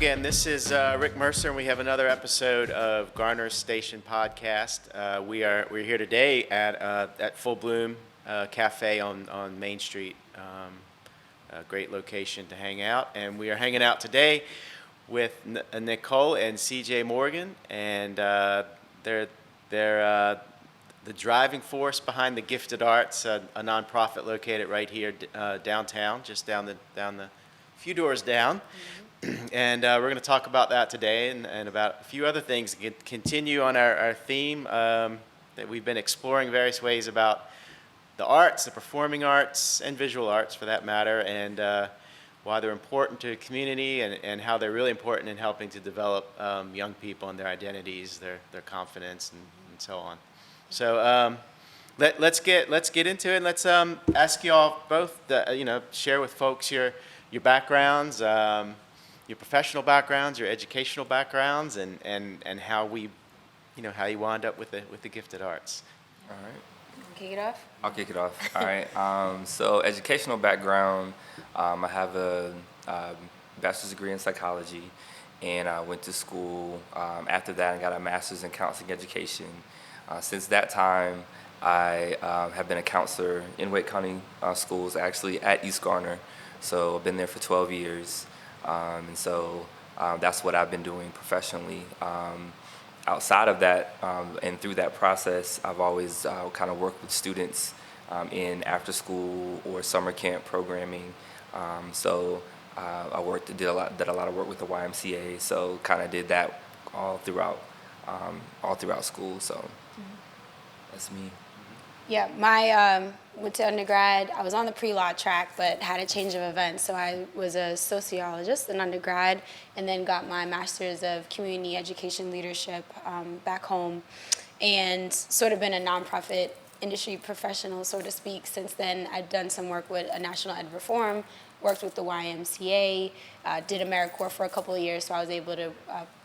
again. This is Rick Mercier, and we have another episode of Garner's Station Podcast. We're here today at Full Bloom Cafe on Main Street. A great location to hang out, and we are hanging out today with Nicholé and CJ Morgan, and they're the driving force behind TheGifted Arts, a nonprofit located right here downtown, just down the few doors down. And we're going to talk about that today and about a few other things. Continue on our theme that we've been exploring various ways about the arts, the performing arts, and visual arts for that matter, and why they're important to the community and how they're really important in helping to develop young people and their identities, their confidence, and so on. So let's get into it. Let's ask you all both, share with folks your backgrounds, your professional backgrounds, your educational backgrounds, and how how you wound up with the gifted arts. All right. Kick it off? I'll kick it off. All right. So educational background, I have a bachelor's degree in psychology, and I went to school. After that, I got a master's in counseling education. Since that time, I have been a counselor in Wake County schools, actually at East Garner. So I've been there for 12 years. And so that's what I've been doing professionally. Outside of that, and through that process, I've always kind of worked with students in after school or summer camp programming. I did a lot of work with the YMCA. So kind of did that all throughout school. So that's me. Yeah, my went to undergrad. I was on the pre-law track, but had a change of events. So I was a sociologist in undergrad, and then got my master's of community education leadership back home, and sort of been a nonprofit industry professional, so to speak. Since then, I've done some work with a National Ed Reform, worked with the YMCA, did AmeriCorps for a couple of years, so I was able to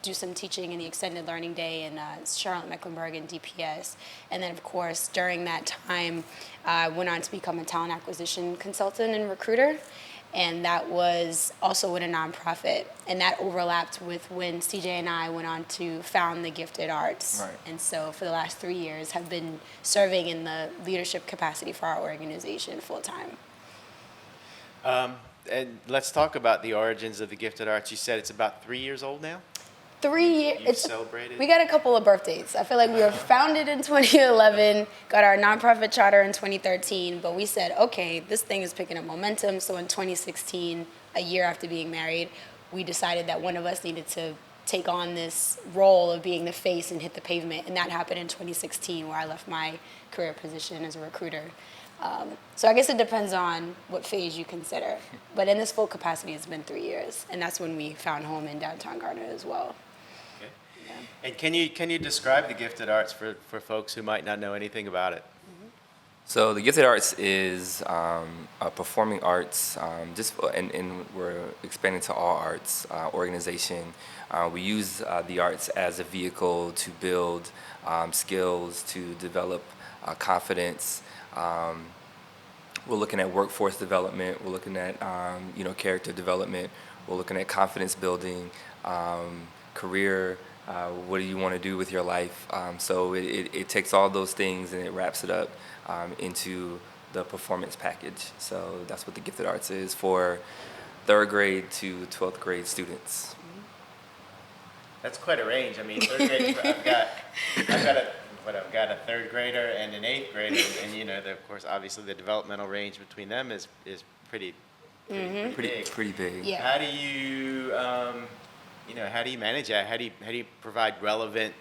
do some teaching in the Extended Learning Day in Charlotte, Mecklenburg, and DPS. And then, of course, during that time, I went on to become a talent acquisition consultant and recruiter, and that was also with a nonprofit. And that overlapped with when CJ and I went on to found TheGifted Arts. Right. And so for the last 3 years, have been serving in the leadership capacity for our organization full-time. And let's talk about the origins of the Gifted Arts. You said it's about 3 years old now? 3 years. You've celebrated? We got a couple of birthdays. I feel like we were founded in 2011, got our nonprofit charter in 2013, but we said, okay, this thing is picking up momentum. So in 2016, a year after being married, we decided that one of us needed to take on this role of being the face and hit the pavement. And that happened in 2016, where I left my career position as a recruiter. So I guess it depends on what phase you consider. But in this full capacity, it's been 3 years. And that's when we found home in downtown Garner as well. Okay. Yeah. And can you describe the Gifted Arts for folks who might not know anything about it? So the Gifted Arts is a performing arts, and we're expanding to all arts organization. We use the arts as a vehicle to build skills, to develop confidence. We're looking at workforce development. We're looking at character development. We're looking at confidence building, career. What do you want to do with your life? So it takes all those things and it wraps it up into the performance package. So that's what the Gifted Arts is for 3rd grade to 12th grade students. That's quite a range. I mean, 3rd grade. I've got a 3rd grader and an 8th grader, and of course, obviously, the developmental range between them is pretty big. Yeah. How do you how do you manage that? How do you provide relevant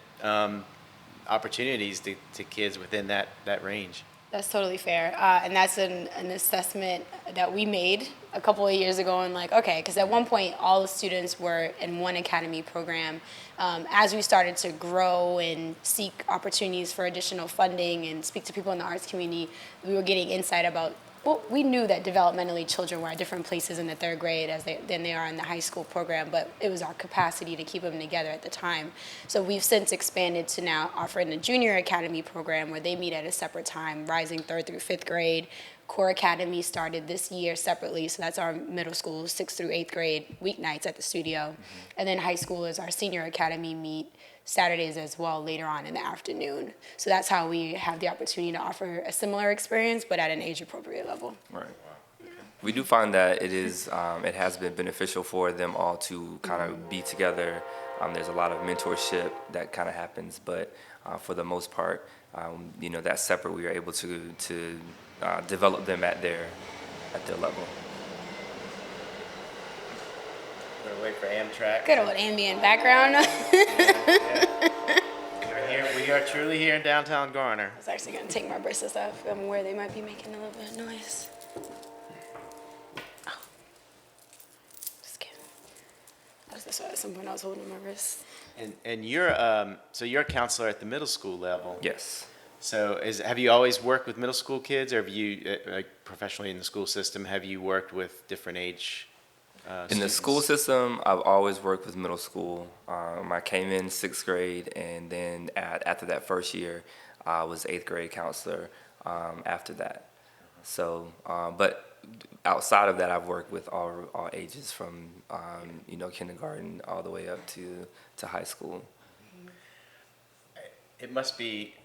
opportunities to kids within that range? That's totally fair. And that's an assessment that we made a couple of years ago, and okay, because at one point all the students were in one academy program. As we started to grow and seek opportunities for additional funding and speak to people in the arts community, we were getting insight about well, we knew that developmentally children were at different places in the third grade than they are in the high school program, but it was our capacity to keep them together at the time. So we've since expanded to now offering the junior academy program where they meet at a separate time, rising third through fifth grade. Core Academy started this year separately, so that's our middle school, 6th through 8th grade weeknights at the studio. And then high school is our senior academy meet Saturdays as well later on in the afternoon. So that's how we have the opportunity to offer a similar experience, but at an age-appropriate level. Right. We do find that it has been beneficial for them all to kind of be together. There's a lot of mentorship that kind of happens, but for the most part, that's separate. We are able to develop them at their level. We're waiting for Amtrak. Good old ambient background. We are truly here in downtown Garner. I was actually going to take my braces off. I'm aware they might be making a little bit of noise. Oh. Just kidding. That's why at some point I was holding my wrist. And you're so you're a counselor at the middle school level. Yes. So have you always worked with middle school kids, or have you, like professionally in the school system, have you worked with different age In the school system, I've always worked with middle school. I came in 6th grade, and then after that first year, I was 8th grade counselor after that. So, but outside of that, I've worked with all ages from kindergarten all the way up to high school. It must be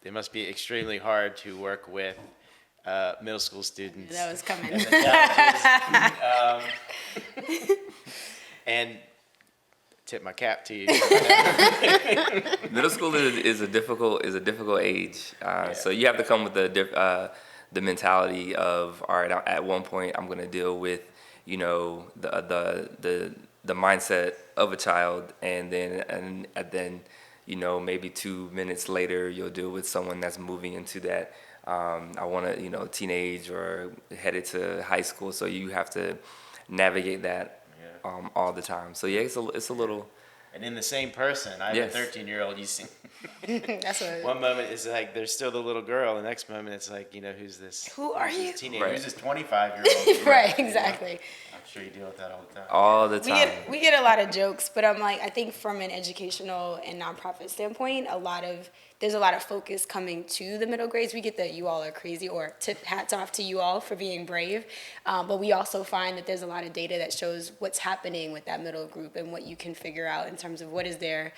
extremely hard to work with middle school students. That was coming. And tip my cap to you. Middle school is a difficult age. So you have to come with the mentality of, all right, at one point I'm going to deal with the mindset of a child, and then maybe 2 minutes later you'll deal with someone that's moving into that I want to teenage or headed to high school. So you have to navigate that all the time. So yeah, it's a little. And in the same person, I have a 13-year-old. You see, That's what. one moment it's like there's still the little girl. The next moment it's like, who's this? Who are you? Teenager? Right. Who's this 25-year-old? Right, exactly. I'm sure you deal with that all the time. All the time. We get a lot of jokes, but I'm like, I think from an educational and nonprofit standpoint, there's a lot of focus coming to the middle grades. We get that you all are crazy, or tip hats off to you all for being brave. But we also find that there's a lot of data that shows what's happening with that middle group and what you can figure out in terms of what is their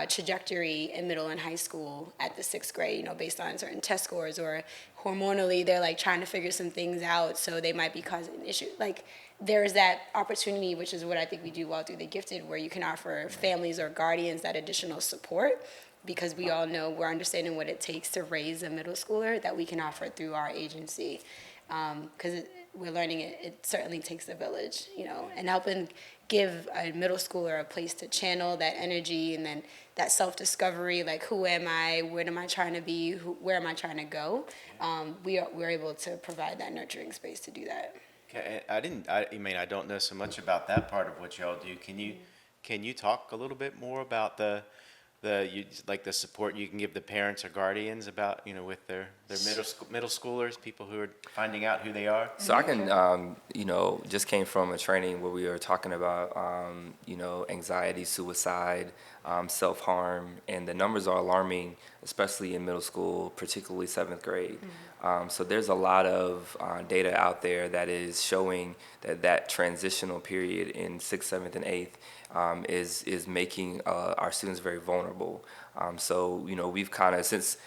trajectory in middle and high school at the 6th grade, based on certain test scores, or hormonally they're like trying to figure some things out, so they might be causing an issue. Like, there's that opportunity, which is what I think we do well through The Gifted, where you can offer families or guardians that additional support, because we all know we're understanding what it takes to raise a middle schooler, that we can offer through our agency. Because we're learning it certainly takes a village, and helping give a middle schooler a place to channel that energy, and then that self-discovery, like, who am I, what am I trying to be, where am I trying to go? We're able to provide that nurturing space to do that. Okay, I don't know so much about that part of what y'all do. Can you talk a little bit more about the support you can give the parents or guardians about, with their middle schoolers, people who are finding out who they are? So I can, just came from a training where we were talking about, anxiety, suicide, self-harm, and the numbers are alarming, especially in middle school, particularly 7th grade. So there's a lot of data out there that is showing that transitional period in 6th, 7th, and 8th is making our students very vulnerable. So we've kind of, since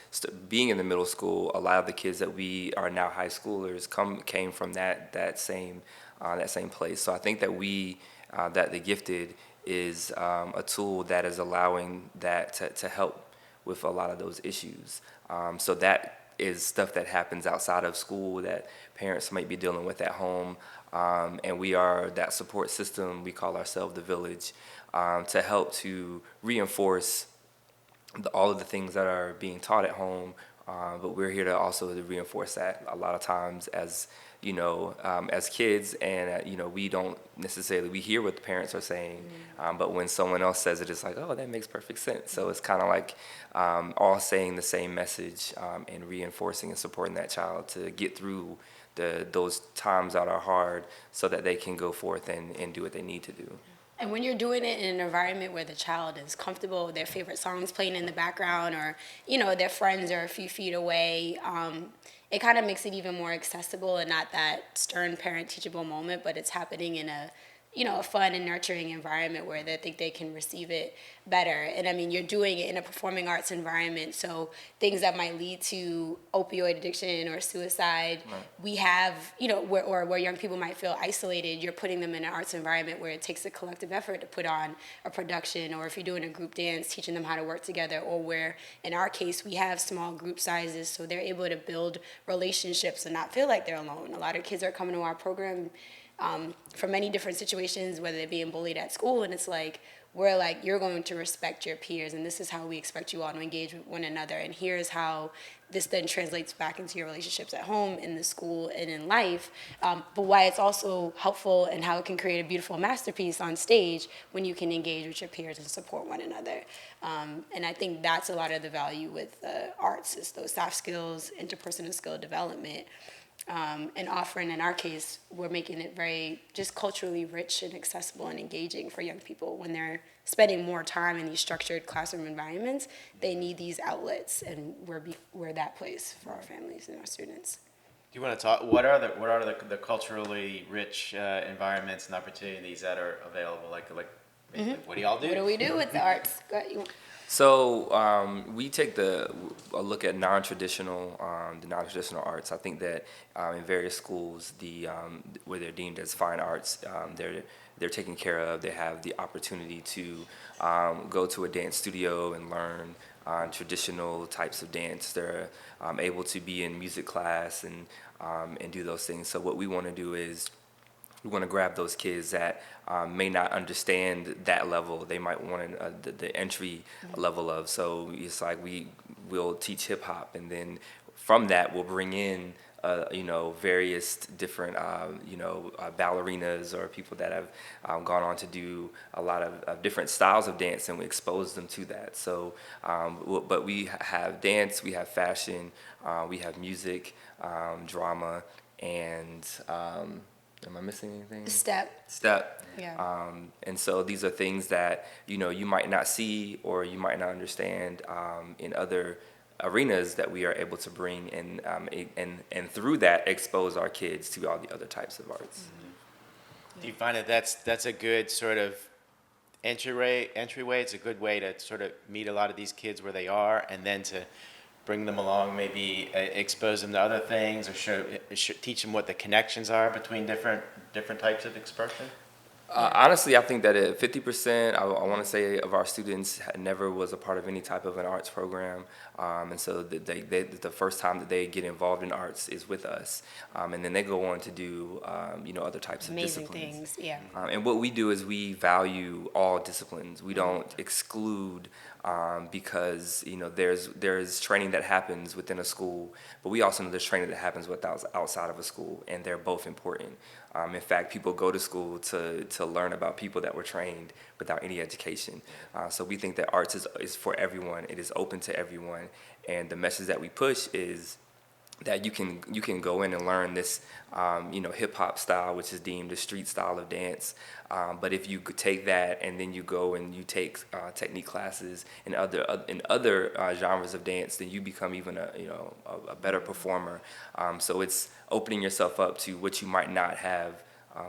being in the middle school, a lot of the kids that we are now high schoolers came from that same place. So I think that that The Gifted is a tool that is allowing that to help with a lot of those issues. So that is stuff that happens outside of school that parents might be dealing with at home. And we are that support system. We call ourselves The Village, to help to reinforce all of the things that are being taught at home But we're here to also to reinforce that. A lot of times as as kids, and we don't necessarily, we hear what the parents are saying, but when someone else says it, it's like, oh, that makes perfect sense. So it's kind of like all saying the same message, and reinforcing and supporting that child to get through those times that are hard, so that they can go forth and do what they need to do. And when you're doing it in an environment where the child is comfortable with their favorite songs playing in the background, or their friends are a few feet away, it kind of makes it even more accessible and not that stern parent teachable moment, but it's happening in a fun and nurturing environment where they think they can receive it better. And I mean, you're doing it in a performing arts environment, so things that might lead to opioid addiction or suicide, right. We have, where young people might feel isolated, you're putting them in an arts environment where it takes a collective effort to put on a production, or if you're doing a group dance, teaching them how to work together, or where, in our case, we have small group sizes, so they're able to build relationships and not feel like they're alone. A lot of kids are coming to our program from many different situations, whether they're being bullied at school, and it's like, we're like, you're going to respect your peers, and this is how we expect you all to engage with one another, and here's how this then translates back into your relationships at home, in the school, and in life, but why it's also helpful and how it can create a beautiful masterpiece on stage when you can engage with your peers and support one another. And I think that's a lot of the value with arts, is those soft skills, interpersonal skill development. And offering, in our case, we're making it very just culturally rich and accessible and engaging for young people. When they're spending more time in these structured classroom environments, they need these outlets, and we're that place for our families and our students. Do you want to talk? What are the culturally rich environments and opportunities that are available? Like what do y'all do? What do we do with the arts? So we take a look at non-traditional arts. I think that in various schools, where they're deemed as fine arts, they're taken care of. They have the opportunity to go to a dance studio and learn traditional types of dance. They're able to be in music class and do those things. So what we want to do is, we want to grab those kids that may not understand that level. They might want the entry level of. So it's like we'll teach hip hop, and then from that we'll bring in various different ballerinas, or people that have gone on to do a lot of different styles of dance, and we expose them to that. So, but we have dance, we have fashion, we have music, drama, and am I missing anything? Step. Yeah. And so these are things that you might not see, or you might not understand in other arenas that we are able to bring, and through that expose our kids to all the other types of arts. Mm-hmm. Do you find that that's a good sort of entryway? It's a good way to sort of meet a lot of these kids where they are, and then to bring them along, maybe expose them to other things, or teach them what the connections are between different types of expression? Honestly, I think that 50%, I want to say, of our students never was a part of any type of an arts program, and so the first time that they get involved in arts is with us, and then they go on to do other types of disciplines. Amazing things, yeah. And what we do is we value all disciplines. We don't exclude, because there's training that happens within a school, but we also know there's training that happens outside of a school, and they're both important. In fact, people go to school to learn about people that were trained without any education. So we think that arts is for everyone. It is open to everyone, and the message that we push is that you can go in and learn this hip hop style, which is deemed a street style of dance. But if you could take that and then you go and you take technique classes in other genres of dance, then you become even a better performer. So it's opening yourself up to what you might not have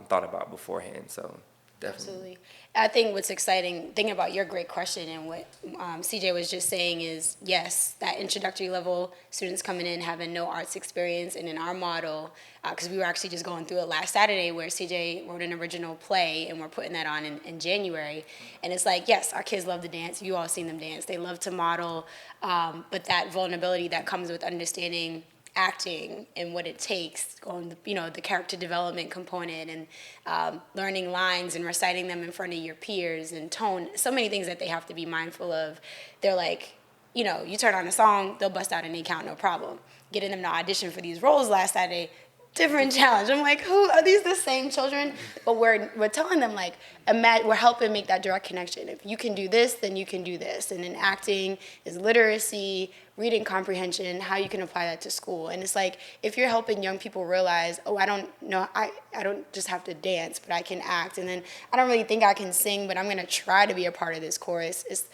thought about beforehand. So definitely. Absolutely. I think what's exciting, thinking about your great question and what CJ was just saying, is yes, that introductory level, students coming in having no arts experience, and in our model, because we were actually just going through it last Saturday, where CJ wrote an original play, and we're putting that on in January, and it's like, yes, our kids love to dance, you all seen them dance, they love to model, but that vulnerability that comes with understanding acting and what it takes, on the character development component, and learning lines and reciting them in front of your peers, and tone, so many things that they have to be mindful of. They're like, you turn on a song, they'll bust out an account, no problem. Getting them to audition for these roles last Saturday, different challenge. I'm like, who are these the same children? But we're telling them, like, we're helping make that direct connection. If you can do this, then you can do this. And in acting is literacy, reading comprehension, how you can apply that to school. And it's like, if you're helping young people realize, oh, I don't just have to dance, but I can act. And then I don't really think I can sing, but I'm gonna try to be a part of this chorus. It's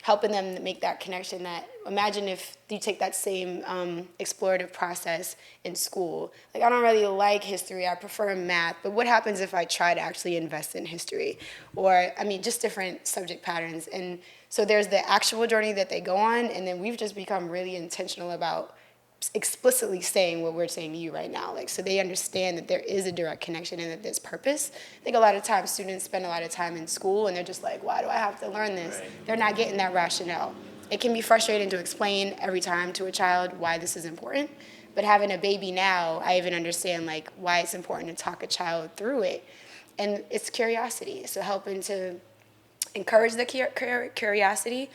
helping them make that connection. That imagine if you take that same explorative process in school. Like, I don't really like history, I prefer math, but what happens if I try to actually invest in history? Or, just different subject patterns. And so there's the actual journey that they go on, and then we've just become really intentional about explicitly saying what we're saying to you right now. Like, so they understand that there is a direct connection and that there's purpose. I think a lot of times students spend a lot of time in school and they're just like, why do I have to learn this? Right. They're not getting that rationale. It can be frustrating to explain every time to a child why this is important, but having a baby now, I even understand like why it's important to talk a child through it. And it's curiosity. So helping to encourage the curiosity,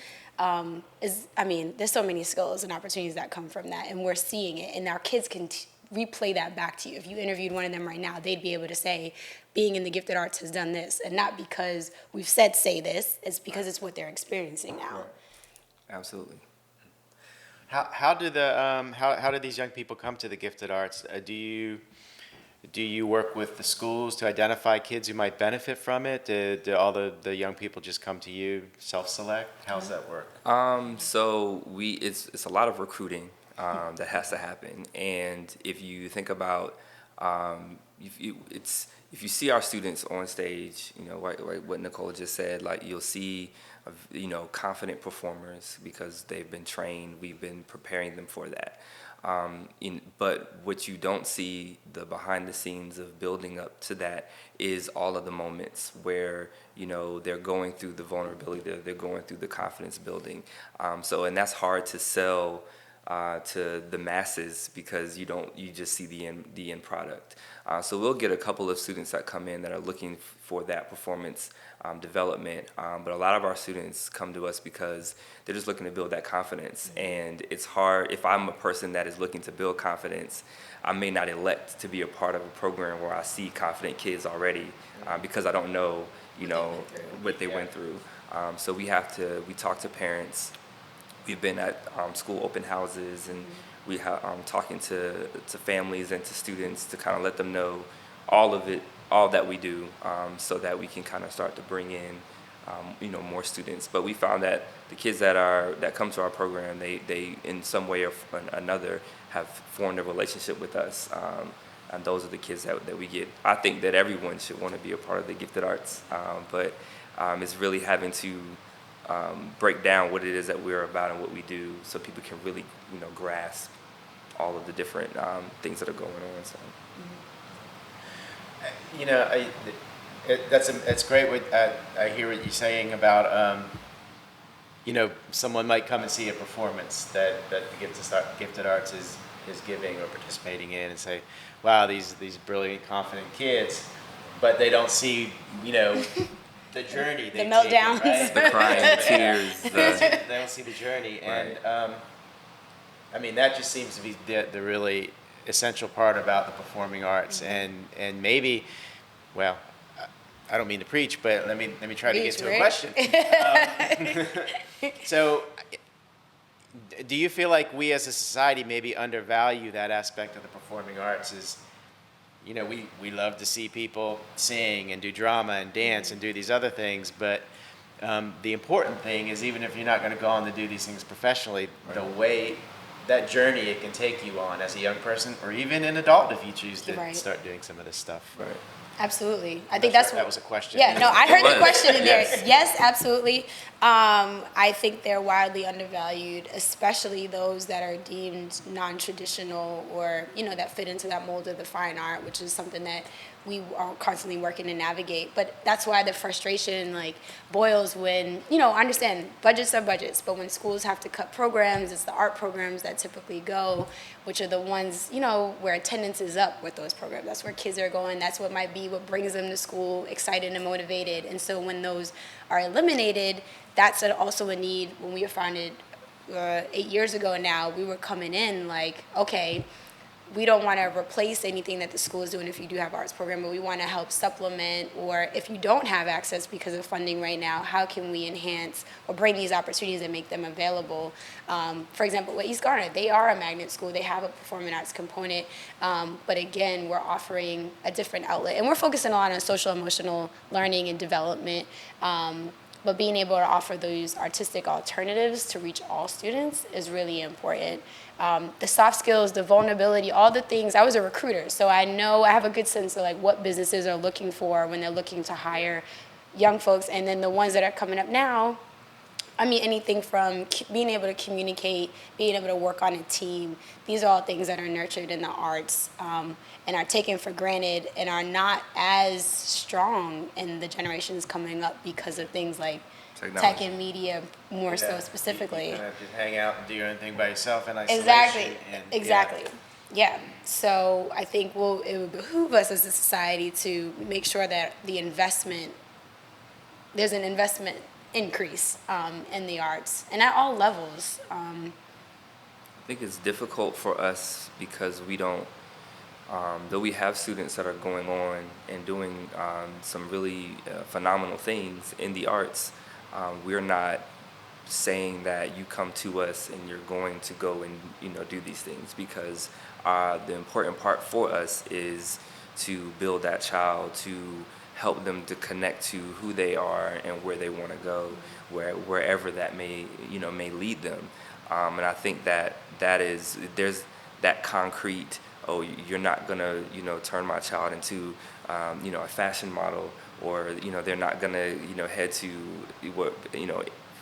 there's so many skills and opportunities that come from that, and we're seeing it, and our kids can replay that back to you. If you interviewed one of them right now, they'd be able to say, being in the gifted arts has done this, and not because we've said say this, it's because it's what they're experiencing now. Absolutely. How do these young people come to the gifted arts? Do you work with the schools to identify kids who might benefit from it? Do all the young people just come to you, self-select? How does that work? So it's a lot of recruiting that has to happen. And if you think about, if you see our students on stage, like what Nicole just said, like you'll see, confident performers because they've been trained. We've been preparing them for that. But what you don't see, the behind the scenes of building up to that, is all of the moments where they're going through the vulnerability, they're going through the confidence building. And that's hard to sell to the masses because you just see the end product. So we'll get a couple of students that come in that are looking for that performance development, but a lot of our students come to us because they're just looking to build that confidence. And it's hard, if I'm a person that is looking to build confidence, I may not elect to be a part of a program where I see confident kids already because I don't know, what they went through. So we talk to parents. We've been at school open houses, and we have talking to families and to students to kind of let them know all that we do, so that we can kind of start to bring in more students. But we found that the kids that come to our program, they in some way or another have formed a relationship with us, and those are the kids that we get. I think that everyone should want to be a part of the gifted arts, but it's really having to break down what it is that we're about and what we do, so people can really grasp all of the different things that are going on. So. That's great. I hear what you're saying about someone might come and see a performance that the gifted arts is giving or participating in, and say, wow, these brilliant, confident kids, but they don't see the journey, the meltdowns, right? The crying, the tears. They don't see the journey, and right. that just seems to be the really essential part about the performing arts, and maybe, well, I don't mean to preach, but let me try to get to a question. So, do you feel like we as a society maybe undervalue that aspect of the performing arts? Is we love to see people sing and do drama and dance and do these other things, but the important thing is, even if you're not going to go on to do these things professionally, the way, that journey it can take you on as a young person, or even an adult if you choose to start doing some of this stuff. Right. Absolutely. I think that was a question. Yeah, no, I heard the question in there. Yes. Yes, absolutely. I think they're wildly undervalued, especially those that are deemed non-traditional or, that fit into that mold of the fine art, which is something that we are constantly working to navigate. But that's why the frustration boils when, I understand budgets are budgets, but when schools have to cut programs, it's the art programs that typically go, which are the ones, where attendance is up with those programs. That's where kids are going. That's what might be what brings them to school excited and motivated. And so when those are eliminated, that's also a need when we founded 8 years ago now, we were coming in like, okay, we don't want to replace anything that the school is doing if you do have arts program, but we want to help supplement, or if you don't have access because of funding right now, how can we enhance or bring these opportunities and make them available? For example, with East Garner, they are a magnet school. They have a performing arts component, but again, we're offering a different outlet. And we're focusing a lot on social emotional learning and development. But being able to offer those artistic alternatives to reach all students is really important. The soft skills, the vulnerability, all the things. I was a recruiter, so I know I have a good sense of like what businesses are looking for when they're looking to hire young folks, and then the ones that are coming up now. I mean, anything from being able to communicate, being able to work on a team. These are all things that are nurtured in the arts and are taken for granted and are not as strong in the generations coming up because of things like tech and media, more so specifically. You kind of just hang out and do your own thing by yourself in isolation. Exactly. And, Exactly. Yeah. So I think it would behoove us as a society to make sure that there's an investment increase in the arts and at all levels. I think it's difficult for us because we don't, though we have students that are going on and doing some really phenomenal things in the arts, we're not saying that you come to us and you're going to go and do these things, because the important part for us is to build that child, to help them to connect to who they are and where they want to go, wherever that may lead them. And I think there's that concrete, oh, you're not gonna turn my child into a fashion model, or they're not gonna head to what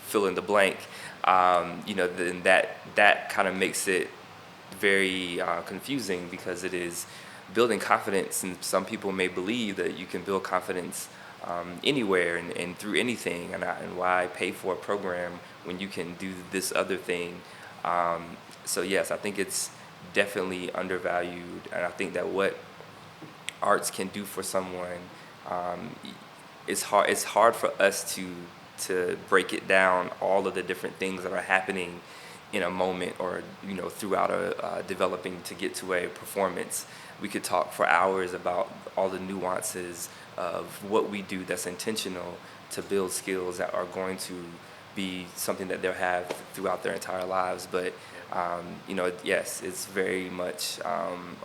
fill in the blank. Then that kind of makes it very confusing, because it is building confidence, and some people may believe that you can build confidence anywhere and through anything, and why pay for a program when you can do this other thing. So yes, I think it's definitely undervalued, and I think that what arts can do for someone, it's hard for us to break it down, all of the different things that are happening in a moment, or throughout a developing to get to a performance. We could talk for hours about all the nuances of what we do that's intentional to build skills that are going to be something that they'll have throughout their entire lives. But yes, it's very much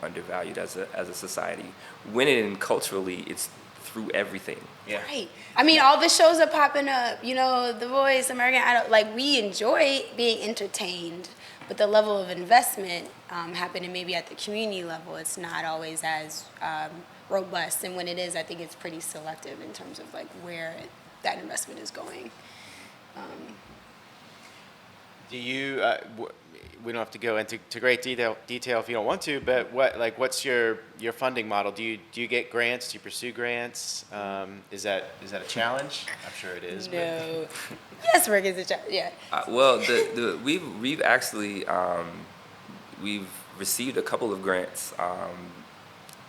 undervalued as a society. When culturally, it's through everything. Yeah. Right. I mean, all the shows are popping up. The Voice, American Idol. Like, we enjoy being entertained, but the level of investment happening maybe at the community level, it's not always as robust. And when it is, I think it's pretty selective in terms of like where that investment is going. Do you? We don't have to go into great detail if you don't want to. But what's your funding model? Do you get grants? Do you pursue grants? Is that a challenge? I'm sure it is. No. Yes, work is a challenge. Yeah. Well, we've actually we've received a couple of grants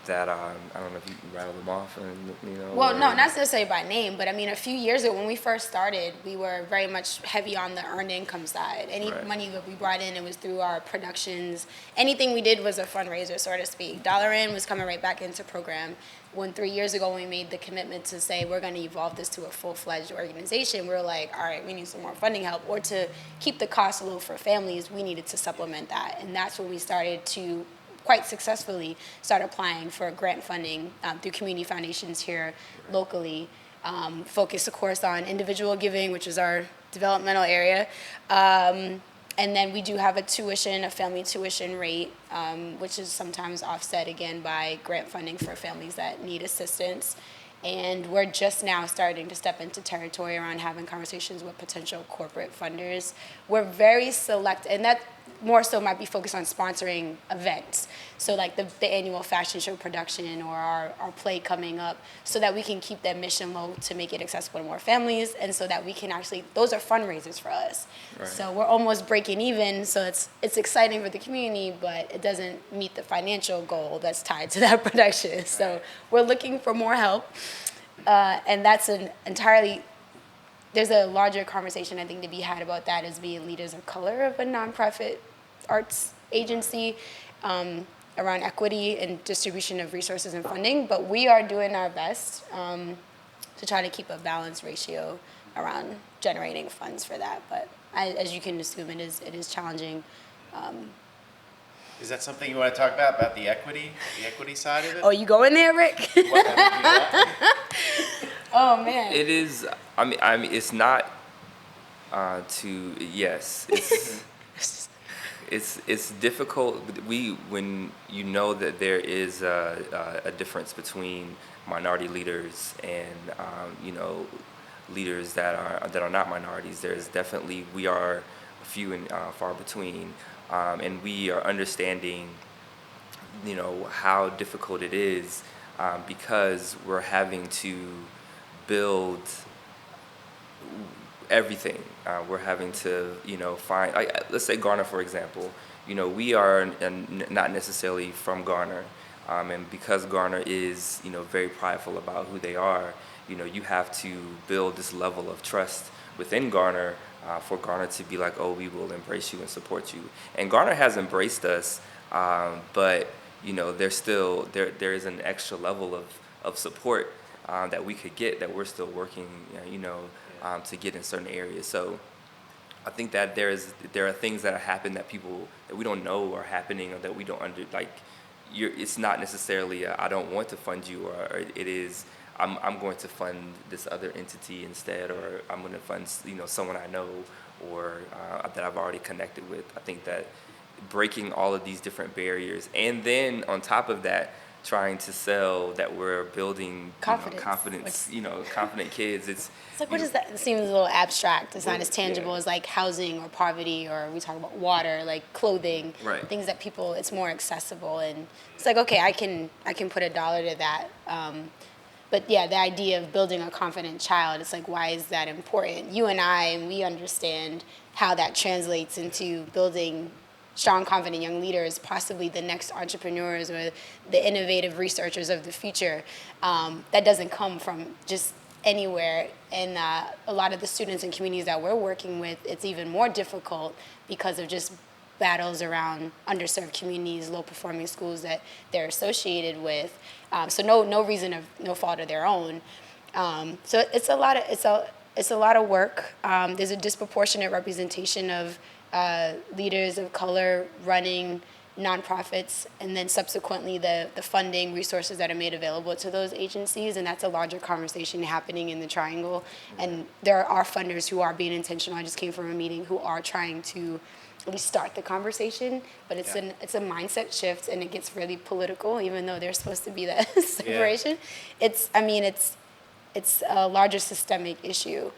that I don't know if you can rattle them off, and Well, no, not necessarily by name, but I mean, a few years ago when we first started, we were very much heavy on the earned income side. Any money that we brought in, it was through our productions. Anything we did was a fundraiser, so to speak. Dollar in was coming right back into program. When 3 years ago we made the commitment to say we're going to evolve this to a full-fledged organization, we were like, all right, we need some more funding help. Or to keep the costs low for families, we needed to supplement that. And that's when we started to quite successfully start applying for grant funding through community foundations here locally. Focus, of course, on individual giving, which is our developmental area. And then we do have a family tuition rate, which is sometimes offset again by grant funding for families that need assistance. And we're just now starting to step into territory around having conversations with potential corporate funders. We're very select, and that more so might be focused on sponsoring events. So like the annual fashion show production or our play coming up, so that we can keep that mission low to make it accessible to more families, and so that we can actually, those are fundraisers for us. Right. So we're almost breaking even, so it's exciting for the community, but it doesn't meet the financial goal that's tied to that production. So we're looking for more help, and that's an entirely there's a larger conversation, I think, to be had about that as being leaders of color of a nonprofit arts agency, around equity and distribution of resources and funding. But we are doing our best to try to keep a balanced ratio around generating funds for that. But as you can assume, it is challenging. Is that something you want to talk about the equity side of it? Oh, you going there, Rick? Oh man. It is. I mean, it's not. Yes, it's difficult. When you know that there is a difference between minority leaders and leaders that are not minorities. There's definitely, we are few and far between, and we are understanding how difficult it is, because we're having to build everything. We're having to, find, let's say Garner, for example. We are not necessarily from Garner, and because Garner is, very prideful about who they are, you have to build this level of trust within Garner for Garner to be like, oh, we will embrace you and support you. And Garner has embraced us, but there's still there is an extra level of support that we could get, that we're still working, to get in certain areas. So I think that there are things that happen that we don't know are happening, or that we don't it's not necessarily I don't want to fund you, or it is I'm going to fund this other entity instead, or I'm going to fund someone I know, or that I've already connected with. I think that breaking all of these different barriers, and then on top of that, trying to sell that we're building confident kids. It's like, what is that? It seems a little abstract. It's not as tangible as like housing or poverty, or we talk about water, like clothing, right. Things that people, it's more accessible, and it's like, okay, I can put $1 to that. But yeah, the idea of building a confident child, it's like, why is that important? You and we understand how that translates into building strong, confident young leaders, possibly the next entrepreneurs or the innovative researchers of the future. That doesn't come from just anywhere. And a lot of the students and communities that we're working with, it's even more difficult because of just battles around underserved communities, low-performing schools that they're associated with. So no reason of no fault of their own. So it's a lot of work. There's a disproportionate representation of leaders of color running nonprofits, and then subsequently the funding resources that are made available to those agencies, and that's a larger conversation happening in the Triangle. And there are funders who are being intentional. I just came from a meeting who are trying to at least start the conversation, but it's a mindset shift, and it gets really political, even though there's supposed to be that separation. It's a larger systemic issue.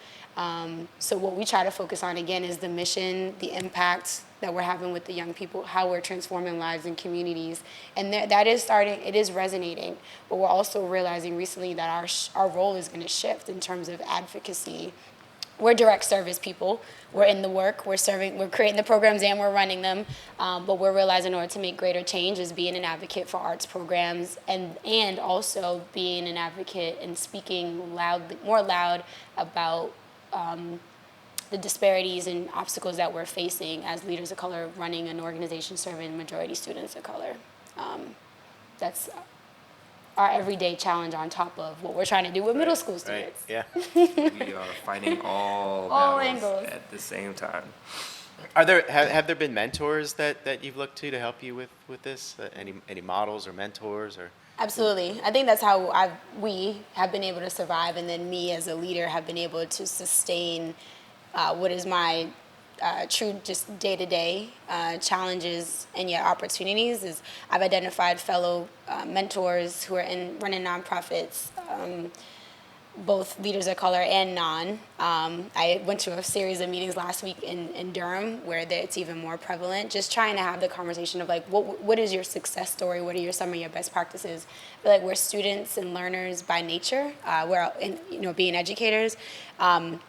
So what we try to focus on, again, is the mission, the impact that we're having with the young people, how we're transforming lives and communities. And that is starting, it is resonating. But we're also realizing recently that our role is going to shift in terms of advocacy. We're direct service people. We're in the work. We're creating the programs and we're running them. But we're realizing in order to make greater change is being an advocate for arts programs, and also being an advocate and speaking more loud about the disparities and obstacles that we're facing as leaders of color running an organization serving majority students of color. That's our everyday challenge on top of what we're trying to do with middle school students. Right. Yeah. We are fighting all battles angles at the same time. Have there been mentors that you've looked to help you with this? Any models or mentors or? Absolutely. I think that's how we have been able to survive, and then me as a leader have been able to sustain what is my true just day-to-day challenges and yet opportunities. Is I've identified fellow mentors who are running nonprofits, both leaders of color and non. I went to a series of meetings last week in Durham where it's even more prevalent, just trying to have the conversation of like, what is your success story? What are some of your best practices? I feel like we're students and learners by nature. We're being educators. And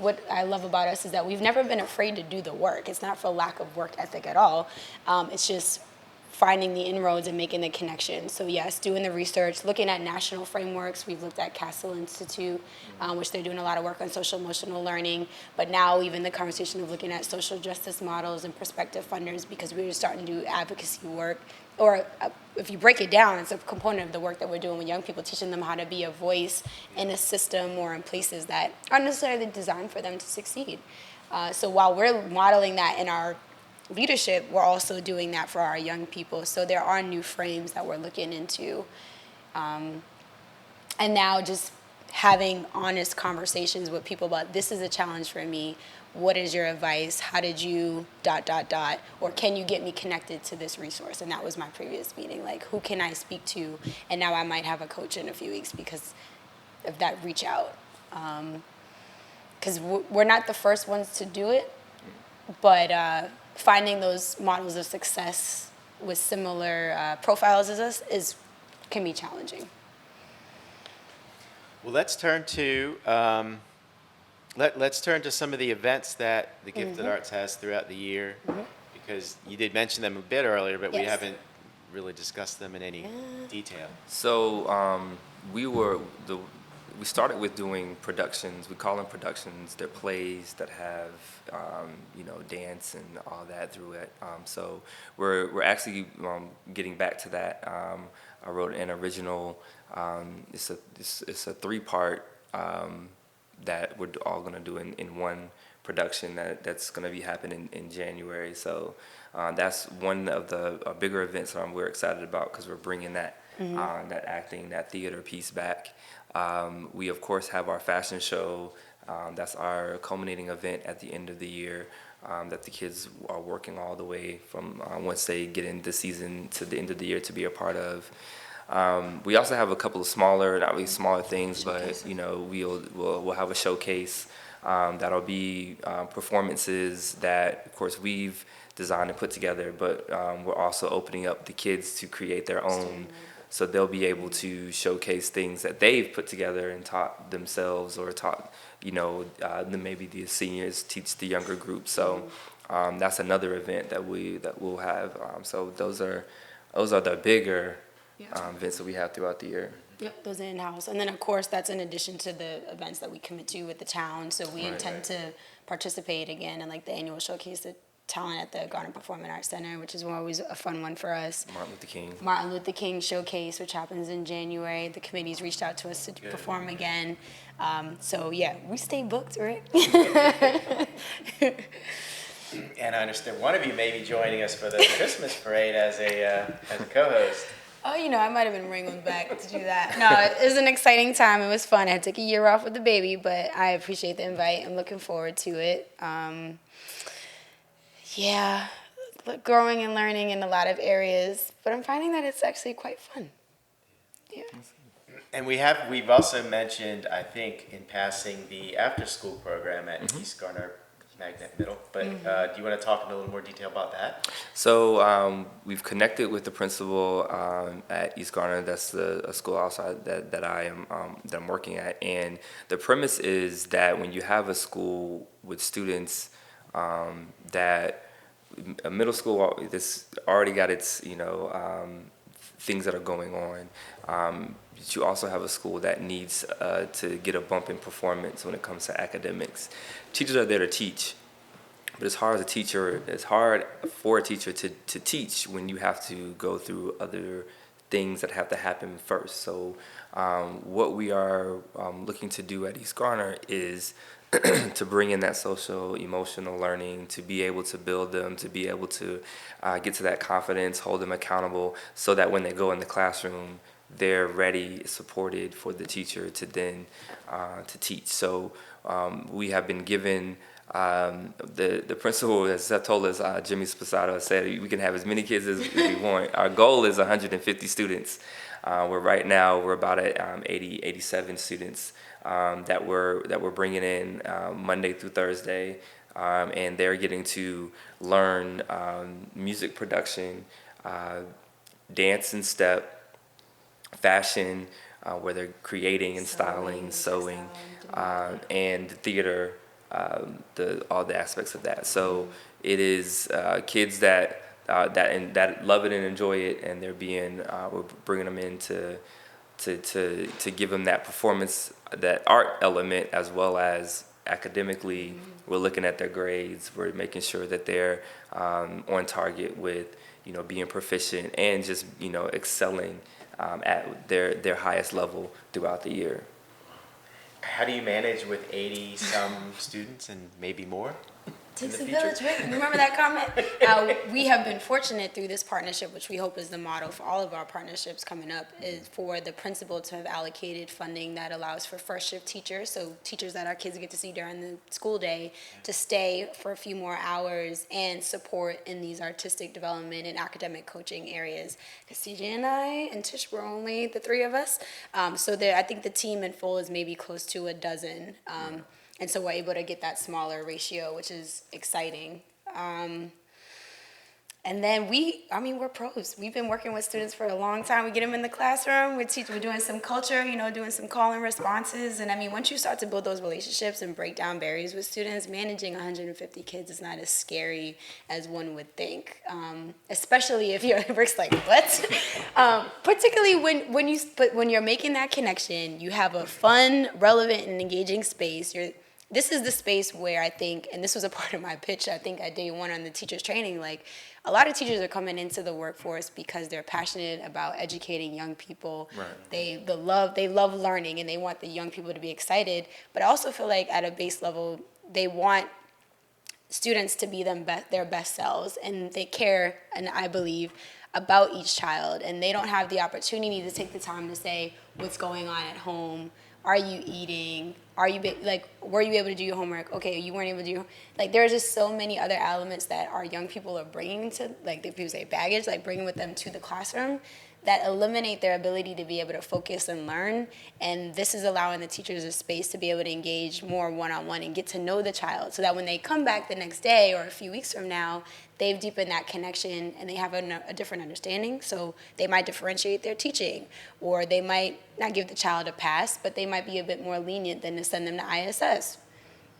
what I love about us is that we've never been afraid to do the work. It's not for lack of work ethic at all. It's just finding the inroads and making the connection. So yes, doing the research, looking at national frameworks. We've looked at Castle Institute, which they're doing a lot of work on social emotional learning. But now even the conversation of looking at social justice models and prospective funders, because we're starting to do advocacy work. Or if you break it down, it's a component of the work that we're doing with young people, teaching them how to be a voice in a system or in places that aren't necessarily designed for them to succeed. So while we're modeling that in our leadership, we're also doing that for our young people. So there are new frames that we're looking into. And now just having honest conversations with people about, this is a challenge for me. What is your advice? How did you ... Or can you get me connected to this resource? And that was my previous meeting. Like, who can I speak to? And now I might have a coach in a few weeks because of that reach out. Because we're not the first ones to do it, but finding those models of success with similar profiles as us can be challenging. Well, let's turn to let's turn to some of the events that the Gifted Arts has throughout the year, because you did mention them a bit earlier, but we Yes. haven't really discussed them in any detail. So we started with doing productions. We call them productions. They're plays that have dance and all that through it. So we're actually getting back to that. I wrote an original. It's a 3-part that we're all going to do in one production that's going to be happening in January. So that's one of the bigger events that we're excited about, because we're bringing that that acting, that theater piece back. We of course have our fashion show. That's our culminating event at the end of the year, that the kids are working all the way from once they get into the season to the end of the year to be a part of. We also have a couple of smaller, not really smaller things, but we'll have a showcase that'll be performances that, of course, we've designed and put together, but we're also opening up the kids to create their own. So they'll be able to showcase things that they've put together and taught themselves, or taught, maybe the seniors teach the younger group. So that's another event that we'll have. So those are the bigger events that we have throughout the year. Yep, those are in-house. And then, of course, that's in addition to the events that we commit to with the town. So we intend to participate again in, like, the annual showcase of talent at the Garner Performing Arts Center, which is always a fun one for us. Martin Luther King Showcase, which happens in January. The committee's reached out to us to perform again. So, yeah, we stay booked, right? And I understand one of you may be joining us for the Christmas parade as a co-host. Oh, I might have been wrangled back to do that. No, it was an exciting time. It was fun. I took a year off with the baby, but I appreciate the invite. I'm looking forward to it. Growing and learning in a lot of areas, but I'm finding that it's actually quite fun. Yeah. And we've also mentioned, I think, in passing, the after-school program at East Garner Magnet Middle. But do you want to talk in a little more detail about that? So we've connected with the principal at East Garner. That's a school outside that I'm working at. And the premise is that when you have a school with students that a middle school this already got its things that are going on. But you also have a school that needs to get a bump in performance when it comes to academics. Teachers are there to teach, but it's hard for a teacher to teach when you have to go through other things that have to happen first. So what we are looking to do at East Garner is to bring in that social emotional learning, to be able to build them, to be able to get to that confidence, hold them accountable, so that when they go in the classroom, they're ready, supported for the teacher to then to teach. So we have been given, the principal has told us, Jimmy Spasado said, we can have as many kids as we want. Our goal is 150 students. Right now we're about at 87 students that we're bringing in Monday through Thursday, and they're getting to learn music production, dance and step, fashion, where they're creating and styling, sewing, and theater, all the aspects of that. So it is kids that that love it and enjoy it, and they're being we're bringing them in to give them that performance, that art element, as well as academically. We're looking at their grades. We're making sure that they're on target with being proficient and just excelling at their highest level throughout the year. How do you manage with 80 some students and maybe more? Takes in a the future? village, right? Remember that comment? We have been fortunate through this partnership, which we hope is the model for all of our partnerships coming up, is for the principal to have allocated funding that allows for first shift teachers, so teachers that our kids get to see during the school day, to stay for a few more hours and support in these artistic development and academic coaching areas. Because CJ and I and Tish were only the three of us, so I think the team in full is maybe close to a dozen. And so we're able to get that smaller ratio, which is exciting. And then we're pros. We've been working with students for a long time. We get them in the classroom. We're doing some culture, doing some call and responses. And once you start to build those relationships and break down barriers with students, managing 150 kids is not as scary as one would think. Especially if Rick's like, what? Particularly when you're making that connection, you have a fun, relevant, and engaging space. This is the space where I think, and this was a part of my pitch, I think at day one on the teachers training, like a lot of teachers are coming into the workforce because they're passionate about educating young people. Right. They love learning, and they want the young people to be excited. But I also feel like at a base level, they want students to be their best selves, and they care, and I believe, about each child, and they don't have the opportunity to take the time to say what's going on at home. Are you eating? Were you able to do your homework? Okay, you weren't able to do, there's just so many other elements that our young people are bringing to, people say baggage, bringing with them to the classroom that eliminate their ability to be able to focus and learn. And this is allowing the teachers a space to be able to engage more one-on-one and get to know the child so that when they come back the next day or a few weeks from now, they've deepened that connection and they have a different understanding. So they might differentiate their teaching, or they might not give the child a pass, but they might be a bit more lenient than to send them to ISS,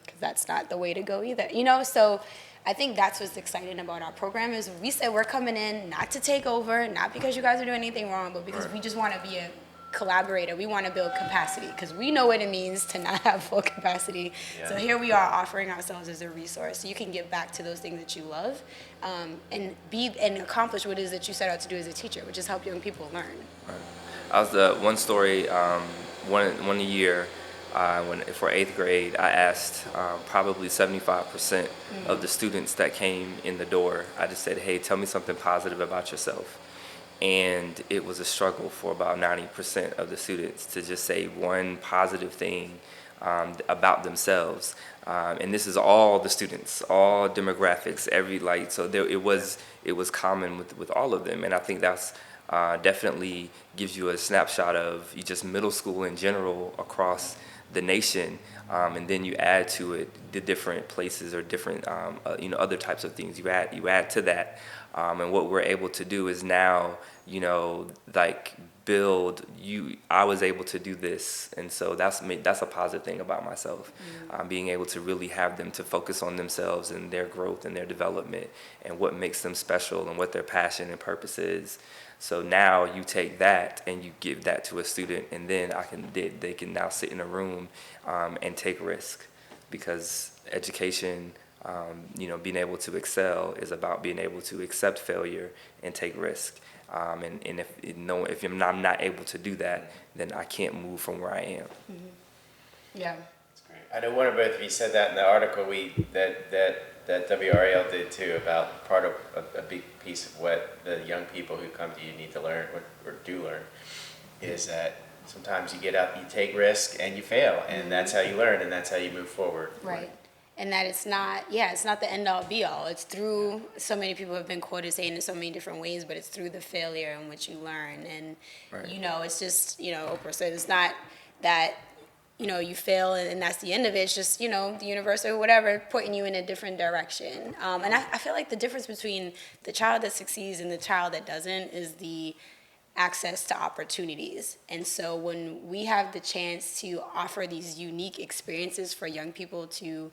because that's not the way to go either. So I think that's what's exciting about our program is we said we're coming in not to take over, not because you guys are doing anything wrong, but because we just want to be a collaborator. We want to build capacity because we know what it means to not have full capacity. Yeah. So here we are offering ourselves as a resource so you can give back to those things that you love, and accomplish what it is that you set out to do as a teacher, which is help young people learn. Right. I was one story, one year, for 8th grade, I asked probably 75% of the students that came in the door, I just said, hey, tell me something positive about yourself. And it was a struggle for about 90% of the students to just say one positive thing about themselves. And this is all the students, all demographics, it was common with all of them. And I think that's definitely gives you a snapshot of just middle school in general across the nation, and then you add to it the different places or different other types of things you add to that, and what we're able to do is now build you. I was able to do this, and so that's a positive thing about myself, being able to really have them to focus on themselves and their growth and their development and what makes them special and what their passion and purpose is. So now you take that and you give that to a student, and then they can now sit in a room and take risk, because education, being able to excel is about being able to accept failure and take risk. And if I'm not able to do that, then I can't move from where I am. Mm-hmm. Yeah. That's great. I know one of both of you said that in the article that WRAL did too, about part of a big piece of what the young people who come to you need to learn or do learn is that sometimes you get up, you take risk, and you fail, and that's how you learn, and that's how you move forward. Right. And that it's not the end all be all. It's through, so many people have been quoted saying in so many different ways, but it's through the failure in which you learn. And, it's just, Oprah said it's not that, you fail and that's the end of it. It's just, the universe or whatever pointing you in a different direction. And I feel like the difference between the child that succeeds and the child that doesn't is the access to opportunities. And so when we have the chance to offer these unique experiences for young people to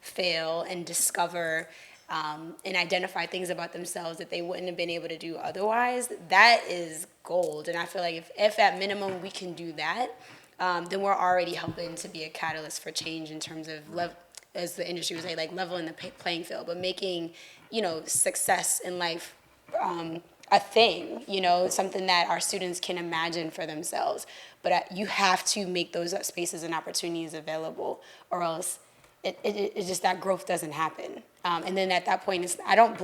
fail and discover and identify things about themselves that they wouldn't have been able to do otherwise, that is gold. And I feel like if at minimum we can do that, then we're already helping to be a catalyst for change in terms of, as the industry would say, like leveling the playing field, but making, success in life a thing, something that our students can imagine for themselves. But you have to make those spaces and opportunities available, or else it just, that growth doesn't happen. And then at that point, I don't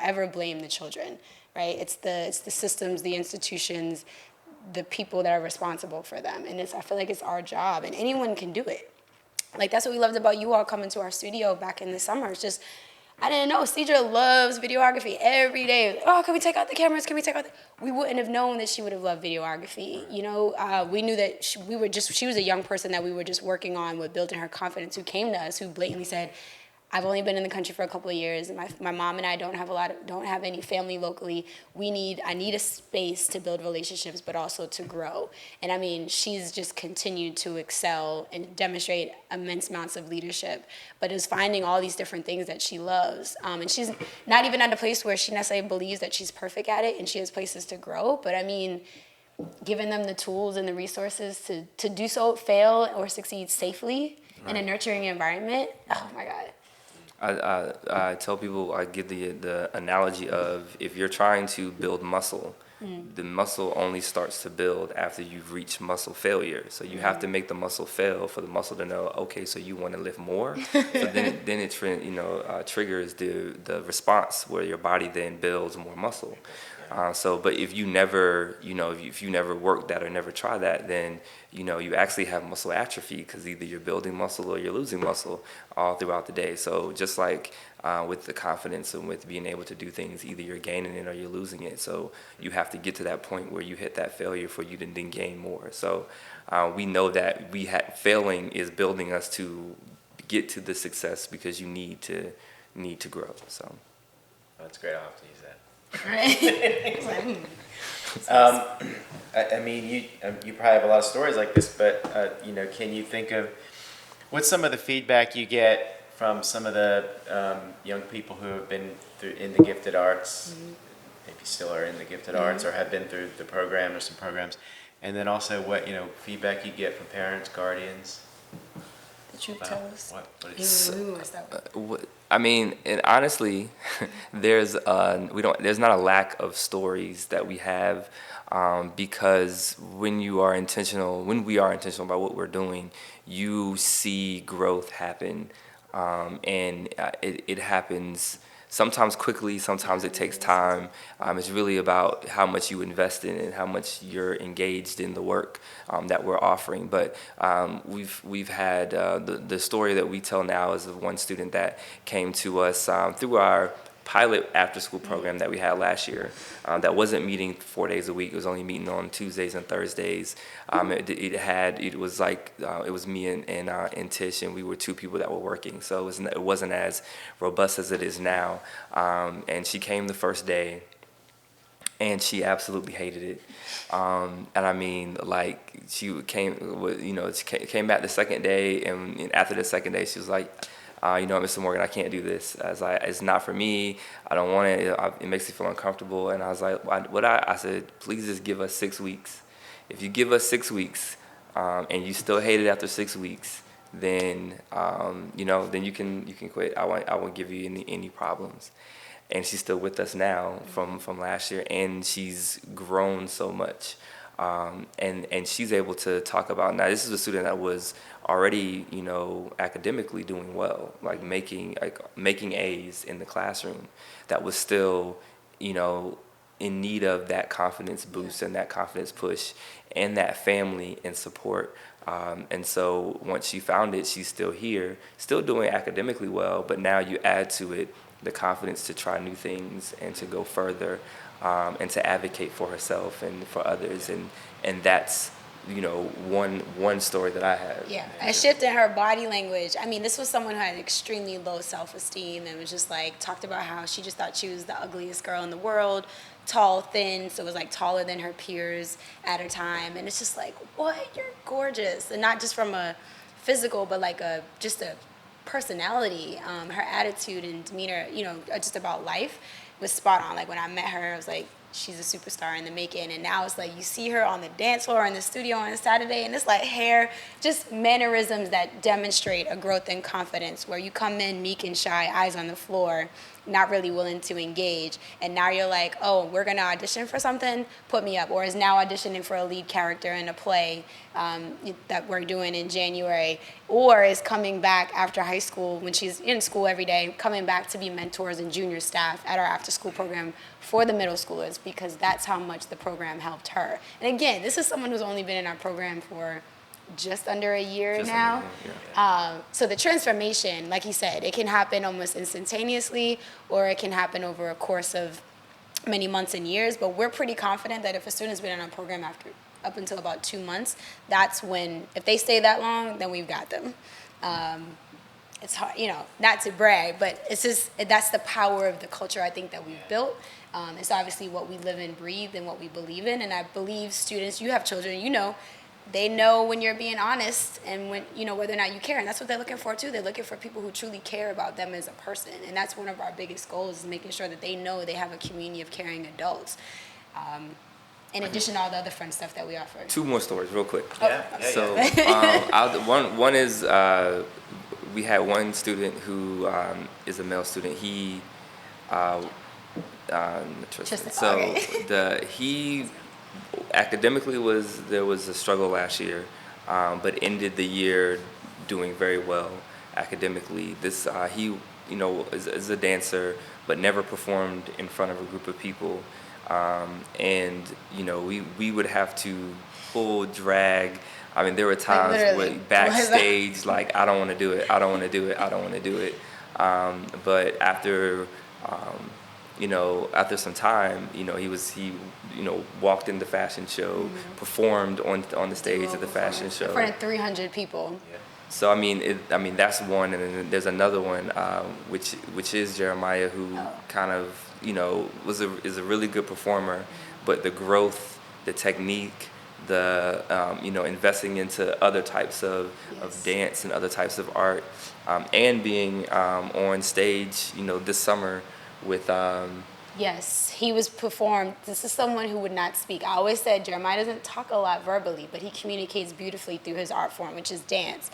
ever blame the children, right? It's the systems, the institutions, the people that are responsible for them. And I feel like it's our job, and anyone can do it. Like, that's what we loved about you all coming to our studio back in the summer. It's just, I didn't know. Cedra loves videography every day. Oh, can we take out the cameras? Can we take out We wouldn't have known that she would have loved videography. We knew that she was a young person that we were just working on with building her confidence, who came to us, who blatantly said, I've only been in the country for a couple of years. My mom and I don't have any family locally. I need a space to build relationships, but also to grow. And I mean, she's just continued to excel and demonstrate immense amounts of leadership, but is finding all these different things that she loves. And she's not even at a place where she necessarily believes that she's perfect at it, and she has places to grow. But I mean, giving them the tools and the resources to do so, fail or succeed safely in a nurturing environment. Oh my God. I tell people, I give the analogy of, if you're trying to build muscle, the muscle only starts to build after you've reached muscle failure. So you have to make the muscle fail for the muscle to know, okay, so you want to lift more. So then it triggers the response where your body then builds more muscle. But if you never, if you never work that or never try that, then, you actually have muscle atrophy, because either you're building muscle or you're losing muscle all throughout the day. So just like with the confidence and with being able to do things, either you're gaining it or you're losing it. So you have to get to that point where you hit that failure for you to then gain more. So we know that failing is building us to get to the success, because you need to grow. So That's great. I'll have to use that. Right. I mean, you probably have a lot of stories like this, but can you think of what's some of the feedback you get from some of the young people who have been in the Gifted Arts, if you still are in the Gifted Arts or have been through the program or some programs, and then also what feedback you get from parents, guardians? The truth tells. I mean, and honestly, there's not a lack of stories that we have, because when we are intentional about what we're doing, you see growth happen, and it happens sometimes quickly, sometimes it takes time. It's really about how much you invest in it and how much you're engaged in the work that we're offering. But we've had the story that we tell now is of one student that came to us through our pilot after-school program that we had last year, that wasn't meeting 4 days a week. It was only meeting on Tuesdays and Thursdays. It was me and Tish, and we were two people that were working. So it wasn't as robust as it is now. And she came the first day, and she absolutely hated it. And I mean, like, she came back the second day, and after the second day, she was like, Mr. Morgan, I can't do this. I was like, it's not for me. I don't want it. It makes me feel uncomfortable. And I was like, I said, please just give us 6 weeks. If you give us 6 weeks, and you still hate it after 6 weeks, then then you can quit. I won't give you any problems. And she's still with us now from last year, and she's grown so much. And she's able to talk about, now this is a student that was already, academically doing well, like making A's in the classroom, that was still, in need of that confidence boost and that confidence push and that family and support. And so once she found it, she's still here, still doing academically well, but now you add to it the confidence to try new things and to go further, and to advocate for herself and for others. And that's, one story that I have. Yeah, a shift in her body language. I mean, this was someone who had extremely low self-esteem and was just like, talked about how she just thought she was the ugliest girl in the world, tall, thin, so it was like taller than her peers at her time. And it's just like, what? You're gorgeous. And not just from a physical, but like just a personality, her attitude and demeanor, just about life was spot on. Like when I met her, I was like, she's a superstar in the making. And now it's like you see her on the dance floor in the studio on a Saturday, and it's like hair, just mannerisms that demonstrate a growth in confidence, where you come in meek and shy, eyes on the floor, not really willing to engage, and now you're like, oh, we're gonna audition for something, put me up. Or is now auditioning for a lead character in a play that we're doing in January, or is coming back after high school when she's in school every day, coming back to be mentors and junior staff at our after school program for the middle schoolers, because that's how much the program helped her. And again, this is someone who's only been in our program for just under a year now. So the transformation, like he said, it can happen almost instantaneously, or it can happen over a course of many months and years. But we're pretty confident that if a student's been in our program up until about 2 months, that's when, if they stay that long, then we've got them. It's hard, not to brag, but it's just, that's the power of the culture I think that we've built. It's obviously what we live and breathe and what we believe in. And I believe students, you have children, they know when you're being honest and when, whether or not you care. And that's what they're looking for too. They're looking for people who truly care about them as a person. And that's one of our biggest goals, is making sure that they know they have a community of caring adults. In addition to all the other fun stuff that we offer. 2 more stories real quick. So one is we had one student who is a male student. He Tristan. So okay. he academically there was a struggle last year, but ended the year doing very well academically. He is a dancer, but never performed in front of a group of people, and we would have to drag. I mean, there were times where backstage, like, I don't want to do it, I don't want to do it, I don't want to do it. But after after some time, he walked in the fashion show, performed on the stage at the fashion show in front of 300 people. Yeah. So that's one, and then there's another one, which is Jeremiah, who kind of is a really good performer, but the growth, the technique, the investing into other types of dance and other types of art, and being on stage this summer with Yes, he was performed. This is someone who would not speak. I always said Jeremiah doesn't talk a lot verbally, but he communicates beautifully through his art form, which is dance.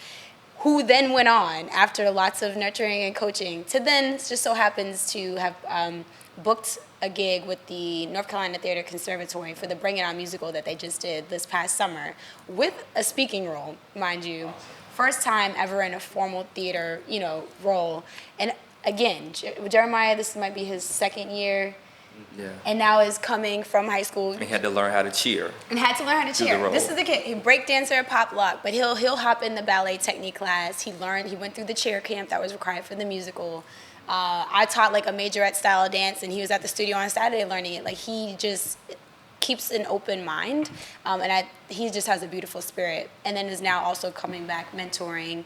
Who then went on, after lots of nurturing and coaching, to then just so happens to have booked a gig with the North Carolina Theater Conservatory for the Bring It On musical that they just did this past summer, with a speaking role, mind you. First time ever in a formal theater, role. And again, Jeremiah, this might be his second year. Yeah. And now is coming from high school. And he had to learn how to cheer. This is the kid. He break dancer, pop lock, but he'll hop in the ballet technique class. He went through the chair camp that was required for the musical. I taught like a majorette style dance, and he was at the studio on Saturday learning it. Like, he just keeps an open mind, and he just has a beautiful spirit. And then is now also coming back mentoring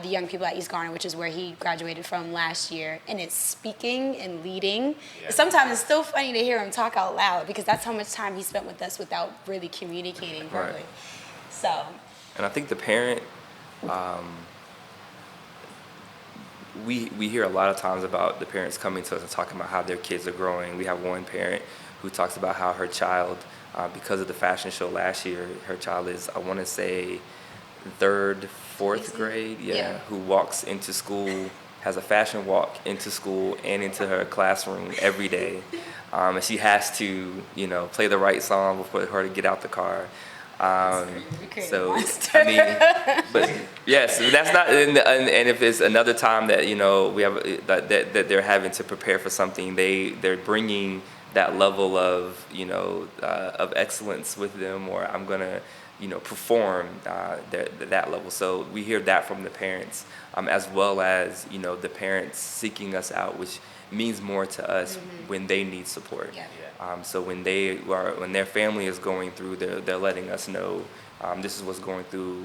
the young people at East Garner, which is where he graduated from last year. And it's speaking and leading. Yeah. Sometimes it's still funny to hear him talk out loud, because that's how much time he spent with us without really communicating verbally. Right. So. And I think the parent, we hear a lot of times about the parents coming to us and talking about how their kids are growing. We have one parent who talks about how her child, because of the fashion show last year, her child is, I want to say, 3rd, 4th grade, who walks into school, has a fashion walk into school and into her classroom every day. And she has to, play the right song before her to get out the car. So, I mean, but yes, that's not, and if it's another time that, we have, that they're having to prepare for something, they're bringing that level of, of excellence with them, or I'm gonna, perform that level. So we hear that from the parents, as well as, the parents seeking us out, which means more to us when they need support. Yeah. So when their family is going through, they're letting us know this is what's going through,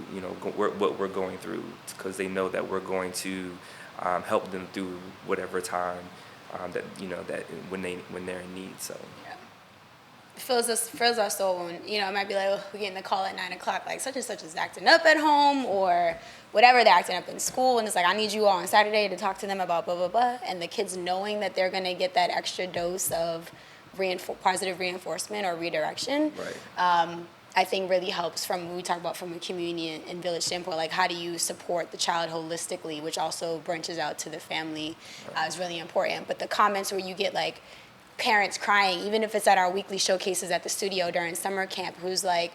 what we're going through, because they know that we're going to help them through whatever time that when they're in need. So. fills our soul when, you know, it might be like, oh, we're getting the call at 9 o'clock, like such and such is acting up at home or whatever, they're acting up in school, and it's like, I need you all on Saturday to talk to them about blah, blah, blah, and the kids knowing that they're going to get that extra dose of positive reinforcement or redirection, Right. I think really helps from, we talk about from a community and village standpoint, like how do you support the child holistically, which also branches out to the family, is really important. But the comments where you get like parents crying, even if it's at our weekly showcases at the studio during summer camp, who's like,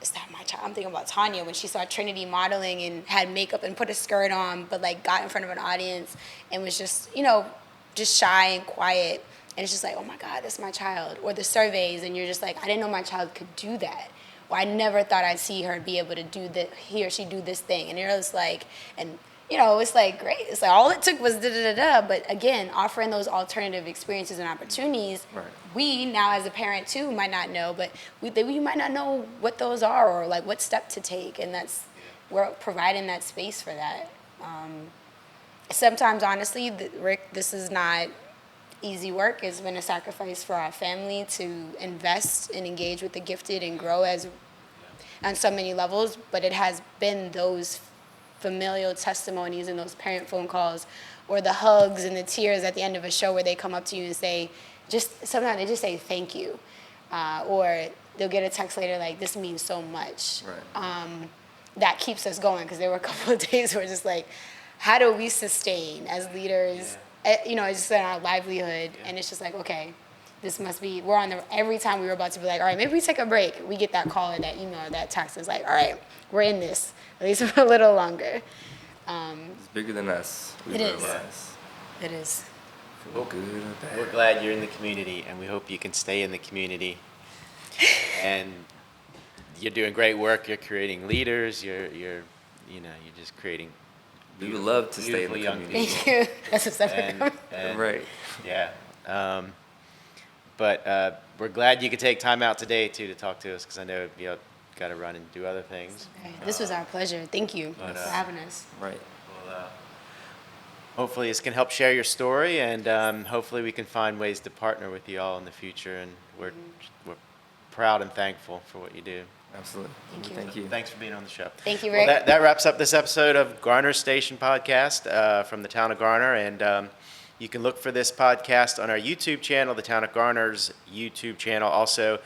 is that my child? I'm thinking about Tanya when she saw Trinity modeling and had makeup and put a skirt on, but like got in front of an audience and was just, you know, just shy and quiet. And it's just like, oh my God, that's my child. Or the surveys, and you're just like, I didn't know my child could do that. Or I never thought I'd see her be able to do that, he or she do this thing. And you're just like, and you know, it's like, great. It's like all it took was da-da-da-da. But again, offering those alternative experiences and opportunities, Right. we now as a parent too might not know, but we might not know what those are or like what step to take. And we're providing that space for that. Sometimes, honestly, Rick, this is not easy work. It's been a sacrifice for our family to invest and engage with the gifted and grow on so many levels, but it has been those familial testimonies and those parent phone calls or the hugs and the tears at the end of a show where they come up to you and say, sometimes they just say thank you. Or they'll get a text later like, this means so much. Right. That keeps us going, because there were a couple of days where it's just like, how do we sustain as leaders, you know, it's just in our livelihood, and it's just like, okay, this must be, every time we were about to be like, all right, maybe we take a break, we get that call or that email or that text, it's like, all right, we're in this, at least for a little longer. It's bigger than us. We It is. realize. It is. Feel good or bad. We're glad you're in the community, and we hope you can stay in the community. And you're doing great work. You're creating leaders. You're just creating. We would love to stay in the beautiful young community. Thank you. That's a separate comment. And Right. yeah. But we're glad you could take time out today too to talk to us, because I know you got to run and do other things. Okay. This was our pleasure. Thank you But, for having us. Right. Well, hopefully this can help share your story, and hopefully we can find ways to partner with you all in the future. And we're proud and thankful for what you do. Absolutely. Thank you. Thank you. Thanks for being on the show. Thank you, Well, Rick. that wraps up this episode of Garner Station Podcast from the town of Garner. And you can look for this podcast on our YouTube channel, the town of Garner's YouTube channel. Also,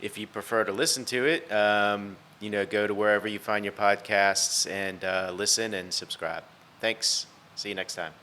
if you prefer to listen to it, go to wherever you find your podcasts and listen and subscribe. Thanks. See you next time.